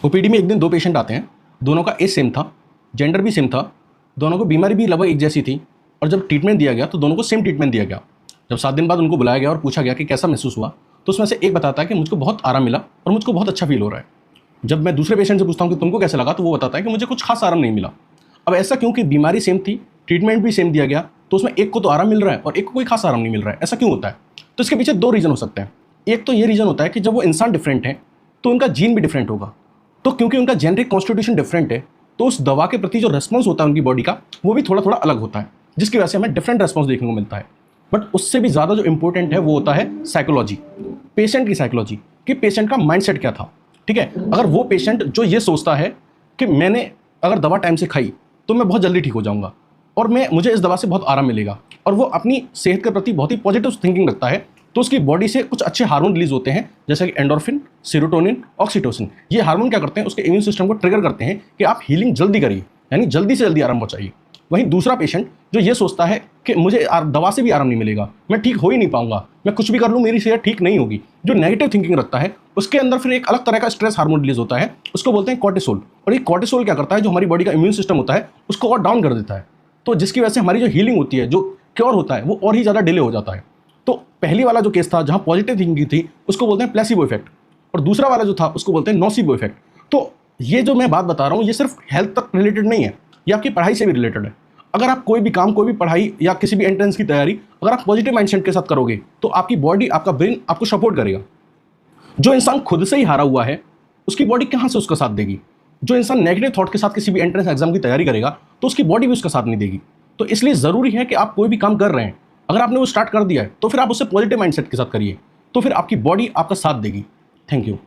OPD में एक दिन दो पेशेंट आते हैं, दोनों का एज सेम था, जेंडर भी सेम था, दोनों को बीमारी भी लगभग एक जैसी थी और जब ट्रीटमेंट दिया गया तो दोनों को सेम ट्रीटमेंट दिया गया। जब 7 दिन बाद उनको बुलाया गया और पूछा गया कि कैसा महसूस हुआ, तो उसमें से एक बताता है कि मुझको बहुत आराम मिला और मुझको बहुत अच्छा फील हो रहा है। जब मैं दूसरे पेशेंट से पूछता हूँ कि तुमको कैसा लगा, तो वो बताता है कि मुझे कुछ खास आराम नहीं मिला। अब ऐसा क्यों कि बीमारी सेम थी, ट्रीटमेंट भी सेम दिया गया, तो उसमें एक को तो आराम मिल रहा है और एक को कोई खास आराम नहीं मिल रहा है। ऐसा क्यों होता है? तो इसके पीछे दो रीज़न हो सकते हैं। एक तो ये रीज़न होता है कि जब वो इंसान डिफरेंट है तो उनका जीन भी डिफरेंट होगा, तो क्योंकि उनका जेनेटिक कॉन्स्टिट्यूशन डिफरेंट है तो उस दवा के प्रति जो रेस्पॉन्स होता है उनकी बॉडी का, वो भी थोड़ा थोड़ा अलग होता है, जिसकी वजह से हमें डिफरेंट रेस्पॉन्स देखने को मिलता है। बट उससे भी ज़्यादा जो इंपॉर्टेंट है वो होता है साइकोलॉजी, पेशेंट की साइकोलॉजी, कि पेशेंट का माइंडसेट क्या था। ठीक है, अगर वो पेशेंट जो ये सोचता है कि मैंने अगर दवा टाइम से खाई तो मैं बहुत जल्दी ठीक हो जाऊंगा और मुझे इस दवा से बहुत आराम मिलेगा, और वो अपनी सेहत के प्रति बहुत ही पॉजिटिव थिंकिंग रखता है, तो उसकी बॉडी से कुछ अच्छे हार्मोन रिलीज होते हैं, जैसे कि एंडोर्फिन, सेरोटोनिन, ऑक्सीटोसिन। ये हार्मोन क्या करते हैं? उसके इम्यून सिस्टम को ट्रिगर करते हैं कि आप हीलिंग जल्दी करिए, यानी जल्दी से जल्दी आराम पहुंचाइए। वहीं दूसरा पेशेंट जो ये सोचता है कि मुझे दवा से भी आराम नहीं मिलेगा, मैं ठीक हो ही नहीं पाऊंगा, मैं कुछ भी कर लूँ मेरी सेहत ठीक नहीं होगी, जो नेगेटिव थिंकिंग रखता है, उसके अंदर फिर एक अलग तरह का स्ट्रेस हार्मोन रिलीज होता है, उसको बोलते हैं कॉर्टिसोल। और ये कॉर्टिसोल क्या करता है? जो हमारी बॉडी का इम्यून सिस्टम होता है उसको और डाउन कर देता है, तो जिसकी वजह से हमारी जो हीलिंग होती है, जो क्योर होता है, वो और ही ज़्यादा डिले हो जाता है। तो पहली वाला जो केस था जहाँ पॉजिटिव थिंकिंग थी उसको बोलते हैं प्लेसिबो इफेक्ट, और दूसरा वाला जो था उसको बोलते हैं नोसिबो इफेक्ट। तो ये जो मैं बात बता रहा हूँ ये सिर्फ हेल्थ तक रिलेटेड नहीं है, ये आपकी पढ़ाई से भी रिलेटेड है। अगर आप कोई भी काम, कोई भी पढ़ाई या किसी भी एंट्रेंस की तैयारी अगर आप पॉजिटिव माइंडसेट के साथ करोगे तो आपकी बॉडी, आपका ब्रेन आपको सपोर्ट करेगा। जो इंसान खुद से ही हारा हुआ है उसकी बॉडी कहाँ से उसका साथ देगी? जो इंसान नेगेटिव थॉट के साथ किसी भी एंट्रेंस एग्जाम की तैयारी करेगा तो उसकी बॉडी भी उसका साथ नहीं देगी। तो इसलिए ज़रूरी है कि आप कोई भी काम कर रहे हैं, अगर आपने वो स्टार्ट कर दिया है तो फिर आप उससे पॉजिटिव माइंडसेट के साथ करिए, तो फिर आपकी बॉडी आपका साथ देगी। Thank you.